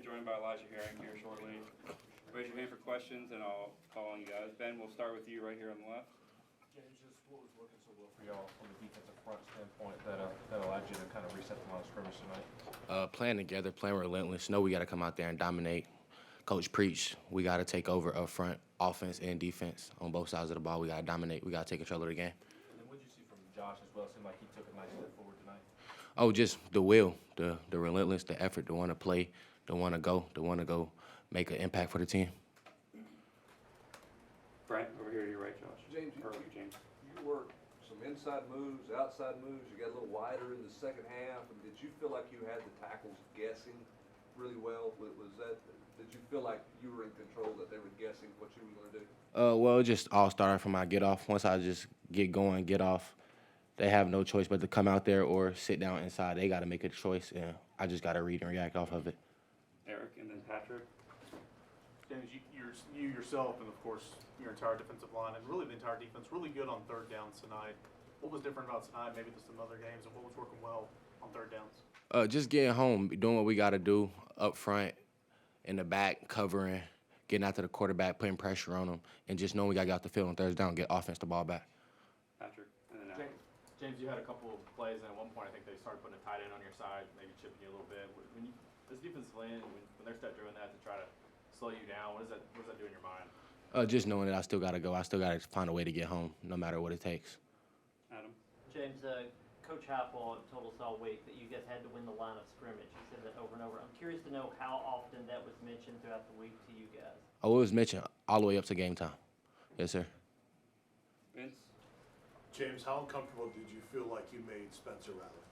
joined by Elijah Herring here shortly. Raise your hand for questions, and I'll call on you guys. Ben, we'll start with you right here on the left. James, just what was working so well for y'all from the defensive front standpoint that allowed you to kind of reset the line of scrimmage tonight? Playing together, playing relentless. Know we got to come out there and dominate. Coach preached, we got to take over up front, offense and defense on both sides of the ball. We got to dominate. We got to take control of the game. And then what did you see from Josh as well? It seemed like he took a nice step forward tonight. Oh, just the will, the relentless, the effort, the want to play, the want to go make an impact for the team. Brent, over here to your right, Josh. James, James. you worked some inside moves, outside moves. You got a little wider in the second half. And did you feel like you had the tackles guessing really well? Was that? Did you feel like you were in control, that they were guessing what you were going to do? Well, just all started from my get off. Once I just get going, get off, they have no choice but to come out there or sit down inside. They got to make a choice, and I just got to read and react off of it. Eric, and then Patrick. James, you yourself and, of course, your entire defensive line and really the entire defense really good on third downs tonight. What was different about tonight, maybe than some other games, and what was working well on third downs? Just getting home, doing what we got to do up front, in the back, covering, getting out to the quarterback, putting pressure on him, and just knowing we got to get off the field on third down, get offense the ball back. Patrick, and then Alex. James, you had a couple of plays, and at one point I think they started putting a tight end on your side, maybe chipping you a little bit. This defensive line, when they're start doing that to try to slow you down, what does that do in your mind? Just knowing that I still got to go. I still got to find a way to get home, no matter what it takes. Adam. James, Coach Halfwall told us all week that you guys had to win the line of scrimmage. He said that over and over. I'm curious to know how often that was mentioned throughout the week to you guys. Oh, it was mentioned all the way up to game time. Yes, sir. Vince. James, how uncomfortable did you feel like you made Spencer Rattler?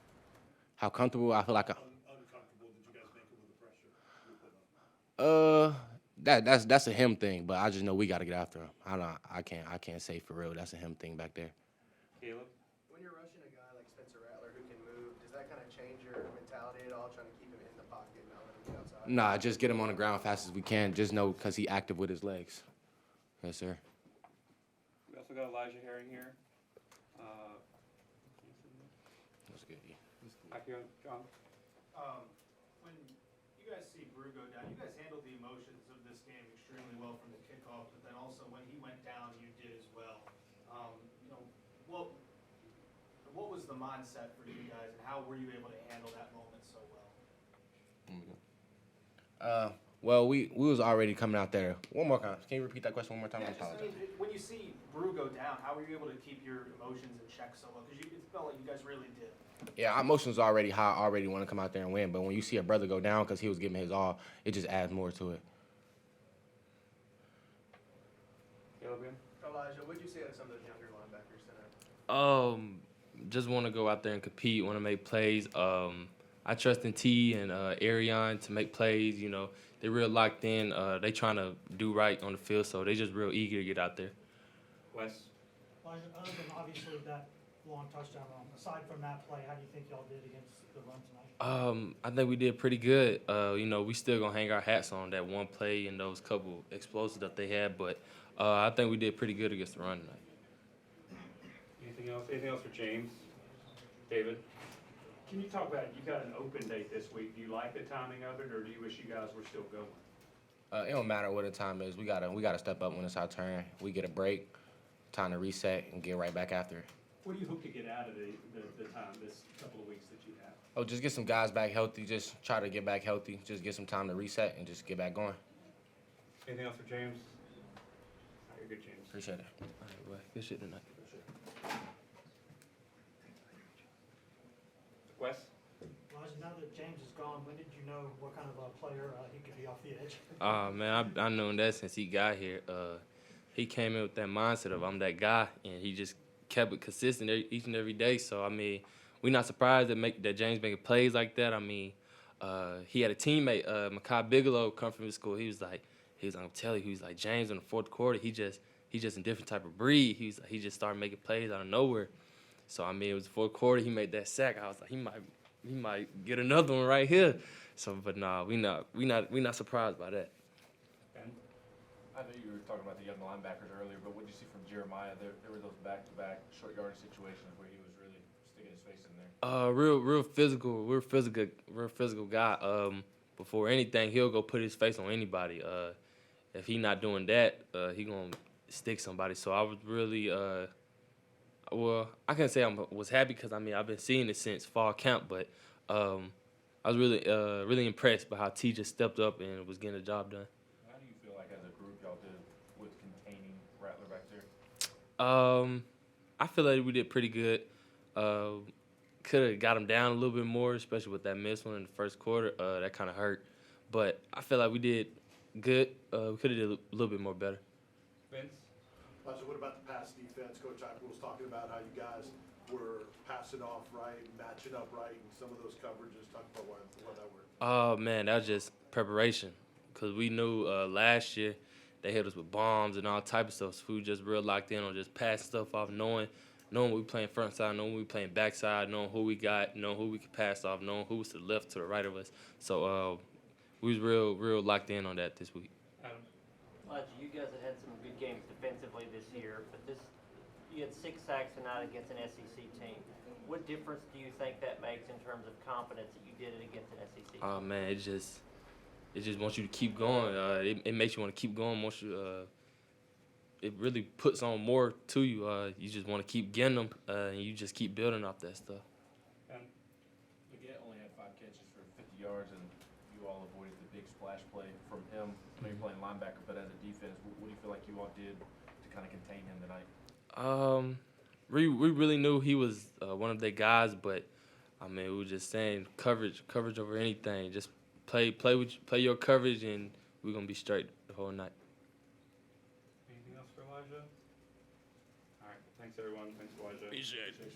How comfortable I feel like Uncomfortable did you guys make him with the pressure you put on? that's a him thing, but I just know we got to get after him. I can't say for real. That's a him thing back there. Caleb. When you're rushing a guy like Spencer Rattler who can move, does that kind of change your mentality at all, trying to keep him in the pocket and not let him get outside? Nah, just get him on the ground fast as we can. Just know because he active with his legs. Yes, sir. We also got Elijah Herring here. That's good. Back here, John. When you guys see Brew go down, you guys handled the emotions of this game extremely well from the kickoff, but then also when he went down, you did as well. What was the mindset for you guys, and how were you able to handle that moment so well? Well, we was already coming out there. One more time. Can you repeat that question one more time? Yeah, I apologize. when you see Brew go down, how were you able to keep your emotions in check so well? Because it felt like you guys really did. Yeah, our emotions are already high. I already want to come out there and win. But when you see a brother go down because he was giving his all, it just adds more to it. Caleb again. Elijah, what did you say to some of those younger linebackers tonight? Just want to go out there and compete, want to make plays. I trust in T and Arion to make plays. You know, they're real locked in. They trying to do right on the field, so they just real eager to get out there. Wes. Elijah, other than obviously that long touchdown run, aside from that play, how do you think y'all did against the run tonight? I think we did pretty good. We still gonna hang our hats on that one play and those couple explosives that they had, but I think we did pretty good against the run tonight. Anything else? Anything else for James? David. Can you talk about, you got an open date this week. Do you like the timing of it, or do you wish you guys were still going? It don't matter what the time is. We gotta step up when it's our turn. We get a break, time to reset, and get right back after it. What do you hope to get out of the time, this couple of weeks that you have? Oh, just get some guys back healthy. Just try to get back healthy. Just get some time to reset and just get back going. Anything else for James? All right, you're good, James. Appreciate it. All right, well, good shit tonight. Wes. Elijah, now that James is gone, when did you know what kind of a player he could be off the edge? Man, I known that since he got here. He came in with that mindset of I'm that guy, and he just kept it consistent each and every day. So I mean, we're not surprised that James making plays like that. I mean, he had a teammate, Makai Bigelow, come from his school. He was like, I'm telling you, he was like, James in the fourth quarter, he just a different type of breed. He just started making plays out of nowhere. So I mean, it was the fourth quarter. He made that sack. I was like, he might get another one right here. So, but nah, we not surprised by that. Ben. I know you were talking about the young linebackers earlier, but what did you see from Jeremiah? There were those back-to-back short yardage situations where he was really sticking his face in there. Real physical guy. before anything, he'll go put his face on anybody. If he not doing that, he gonna stick somebody. So I was really, well, I can't say I was happy because I mean I've been seeing it since fall camp, but I was really, really impressed by how T just stepped up and was getting the job done. How do you feel like as a group y'all did with containing Rattler back there? I feel like we did pretty good. Could have got him down a little bit more, especially with that miss one in the first quarter. That kind of hurt, but I feel like we did good. We could have did a little bit more better. Vince? Elijah, what about the pass defense? Coach Apple was talking about how you guys were passing off right, matching up right, and some of those coverages. Talk about why that worked. Oh man, that was just preparation, cause we knew last year they hit us with bombs and all type of stuff. So we were just real locked in on just passing stuff off, knowing we playing front side, knowing we playing back side, knowing who we got, knowing who we could pass off, knowing who was to the left, to the right of us. So we was real locked in on that this week. Adam? Elijah, you guys have had some good games defensively this year, but you had 6 sacks tonight against an SEC team. What difference do you think that makes in terms of confidence that you did it against an SEC team? Oh man, it just wants you to keep going. It makes you want to keep going. Once you, it really puts on more to you. You just want to keep getting them, and you just keep building off that stuff. Leggett only had 5 catches for 50 yards, and you all avoided the big splash play from him. I know you're playing linebacker, but as a defense, what do you feel like you all did to kind of contain him tonight? We really knew he was one of their guys, but I mean, we were just saying coverage over anything. Just play your coverage, and we're gonna be straight the whole night. Anything else for Elijah? All right. Thanks everyone. Thanks Elijah. Appreciate it.